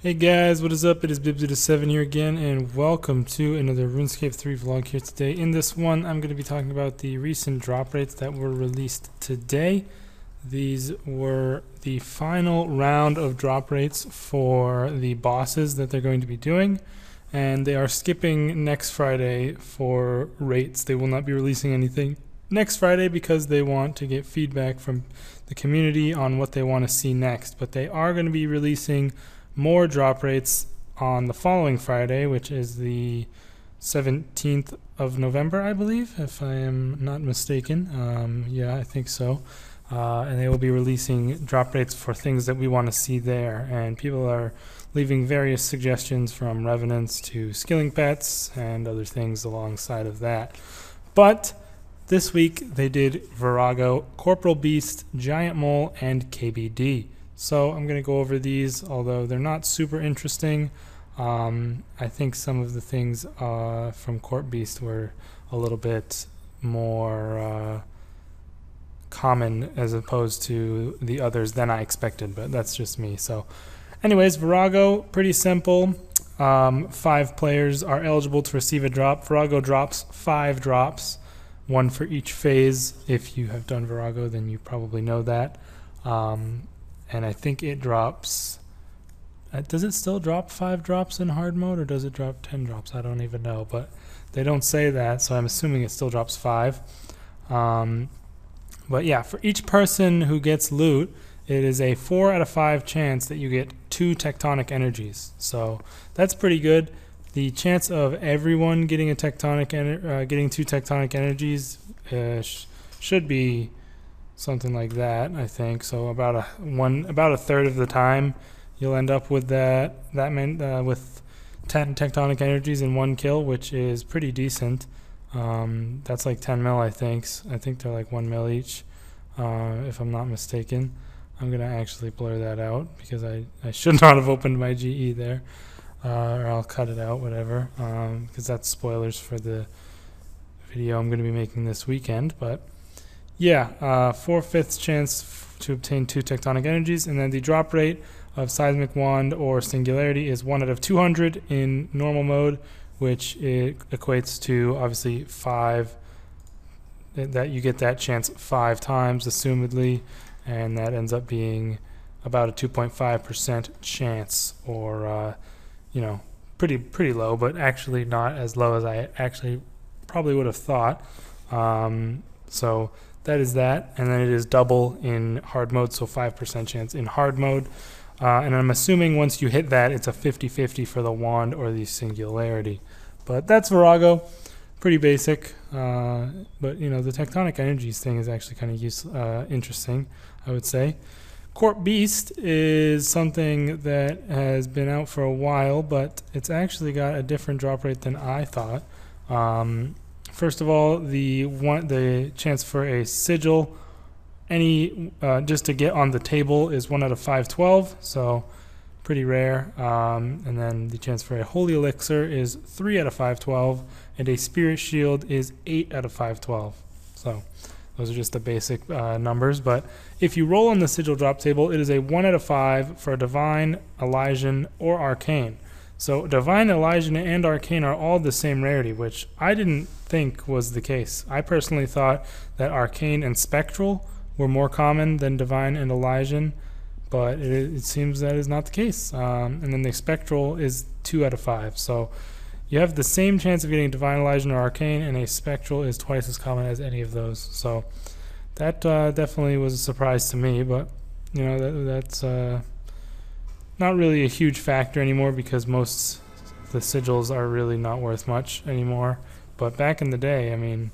Hey guys, what is up? It is Bibsy7 here again, and welcome to another RuneScape 3 vlog here today. In this one, I'm going to be talking about the recent drop rates that were released today. These were the final round of drop rates for the bosses that they're going to be doing, and they are skipping next Friday for rates. They will not be releasing anything next Friday because they want to get feedback from the community on what they want to see next, but they are going to be releasing more drop rates on the following Friday, which is the 17th of November, I believe, if I am not mistaken. Yeah, I think so. And they will be releasing drop rates for things that we want to see there. And people are leaving various suggestions, from revenants to skilling pets and other things alongside of that. But this week they did Vorago, Corporal Beast, Giant Mole, and KBD. So I'm going to go over these, although they're not super interesting. I think some of the things from Corp Beast were a little bit more common as opposed to the others than I expected, but that's just me. So anyways, Vorago, pretty simple. 5 players are eligible to receive a drop. Vorago drops 5 drops, 1 for each phase. If you have done Vorago, then you probably know that. And I think it drops, does it still drop 5 drops in hard mode, or does it drop 10 drops? I don't even know, but they don't say that, so I'm assuming it still drops 5. But yeah, for each person who gets loot, it is a 4 out of 5 chance that you get 2 tectonic energies. So that's pretty good. The chance of everyone getting getting 2 tectonic energies should be something like that, I think. So about a third of the time you'll end up with with 10 tectonic energies in 1 kill, which is pretty decent. That's like 10 mil, I think. I think they're like 1 mil each, if I'm not mistaken. I'm gonna actually blur that out because I should not have opened my GE there, or I'll cut it out, whatever, because that's spoilers for the video I'm gonna be making this weekend. But yeah, 4/5 chance to obtain 2 tectonic energies, and then the drop rate of Seismic Wand or Singularity is 1 out of 200 in normal mode, which it equates to obviously 5. That you get that chance 5 times, assumedly, and that ends up being about a 2.5% chance, or you know, pretty low, but actually not as low as I actually probably would have thought. So that is that, and then it is double in hard mode, so 5% chance in hard mode. And I'm assuming once you hit that, it's a 50-50 for the wand or the singularity. But that's Vorago, pretty basic. But you know, the tectonic energies thing is actually kind of interesting, I would say. Corp Beast is something that has been out for a while, but it's actually got a different drop rate than I thought. First of all, the chance for a sigil, just to get on the table, is 1 out of 512, so pretty rare. And then the chance for a holy elixir is 3 out of 512, and a spirit shield is 8 out of 512. So those are just the basic numbers. But if you roll on the sigil drop table, it is a 1 out of 5 for a divine, Elysian, or arcane. So Divine, Elysian, and Arcane are all the same rarity, which I didn't think was the case. I personally thought that Arcane and Spectral were more common than Divine and Elysian, but it seems that is not the case. And then the Spectral is 2 out of 5. So you have the same chance of getting Divine, Elysian, or Arcane, and a Spectral is twice as common as any of those. So that definitely was a surprise to me, but you know, that's not really a huge factor anymore, because most of the sigils are really not worth much anymore. But back in the day, I mean,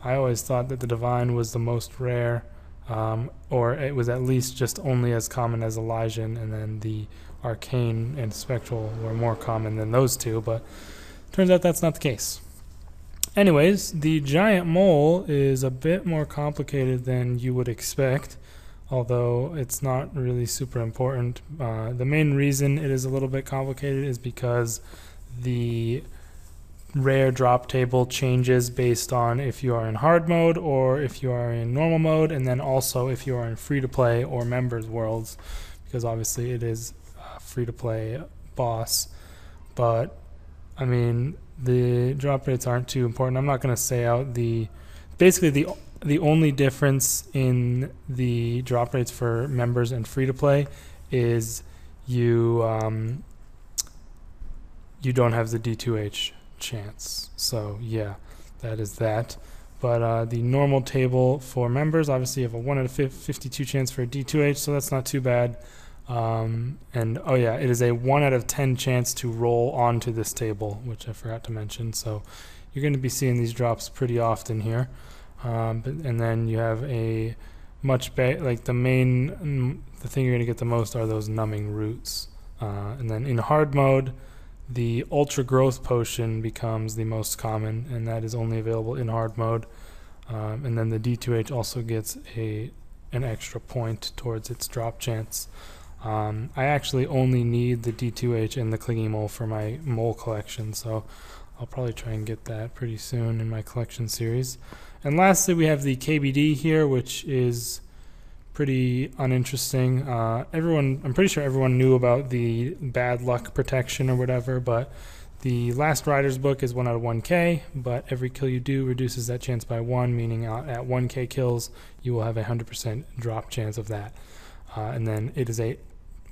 I always thought that the Divine was the most rare, or it was at least just only as common as Elysian, and then the Arcane and Spectral were more common than those two, but turns out that's not the case. Anyways, the Giant Mole is a bit more complicated than you would expect, although it's not really super important. The main reason it is a little bit complicated is because the rare drop table changes based on if you are in hard mode or if you are in normal mode, and then also if you are in free to play or members worlds, because obviously it is free-to-play boss. But I mean, the drop rates aren't too important. I'm not going to say out basically the only difference in the drop rates for members and free-to-play is you don't have the D2H chance. So yeah, that is that. But the normal table for members, obviously you have a 1 out of 52 chance for a D2H, so that's not too bad. And oh yeah, it is a 1 out of 10 chance to roll onto this table, which I forgot to mention. So you're going to be seeing these drops pretty often here. And then you have a much better, like the thing you're going to get the most are those numbing roots. And then in hard mode, the ultra growth potion becomes the most common, and that is only available in hard mode. And then the D2H also gets an extra point towards its drop chance. I actually only need the D2H and the clinging mole for my mole collection, so I'll probably try and get that pretty soon in my collection series. And lastly, we have the KBD here, which is pretty uninteresting. I'm pretty sure everyone knew about the bad luck protection or whatever, but the last Rider's book is 1 out of 1K, but every kill you do reduces that chance by 1, meaning at 1K kills, you will have a 100% drop chance of that. And then it is a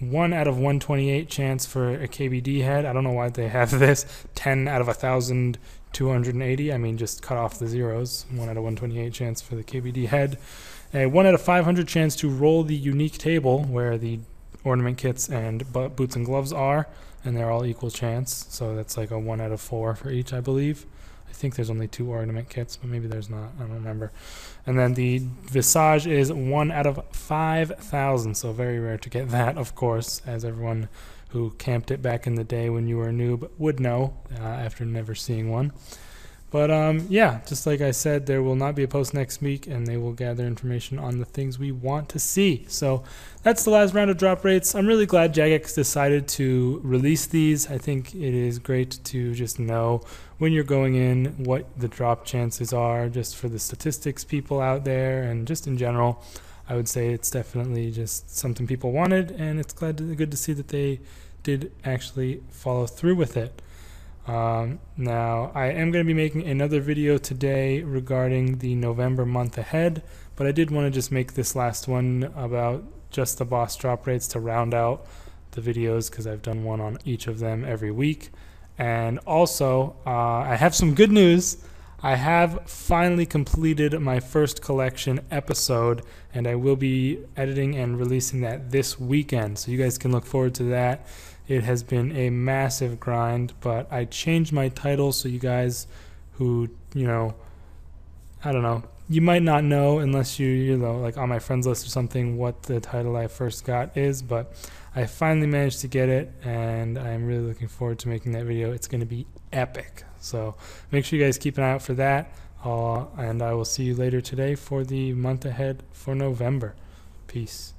1 out of 128 chance for a KBD head. I don't know why they have this. 10 out of 1,280. I mean, just cut off the zeros. 1 out of 128 chance for the KBD head. A 1 out of 500 chance to roll the unique table where the ornament kits and boots and gloves are, and they're all equal chance. So that's like a 1 out of 4 for each, I believe. I think there's only 2 ornament kits, but maybe there's not. I don't remember. And then the Visage is 1 out of 5,000, so very rare to get that, of course, as everyone who camped it back in the day when you were a noob would know after never seeing one. But yeah, just like I said, there will not be a post next week, and they will gather information on the things we want to see. So that's the last round of drop rates. I'm really glad Jagex decided to release these. I think it is great to just know when you're going in what the drop chances are, just for the statistics people out there, and just in general. I would say it's definitely just something people wanted, and it's good to see that they did actually follow through with it. Now, I am going to be making another video today regarding the November month ahead, but I did want to just make this last one about just the boss drop rates to round out the videos, because I've done one on each of them every week. And also, I have some good news. I have finally completed my first collection episode, and I will be editing and releasing that this weekend, so you guys can look forward to that. It has been a massive grind, but I changed my title so you guys who, I don't know, you might not know unless you're like on my friends list or something what the title I first got is, but I finally managed to get it, and I'm really looking forward to making that video. It's going to be epic. So make sure you guys keep an eye out for that, and I will see you later today for the month ahead for November. Peace.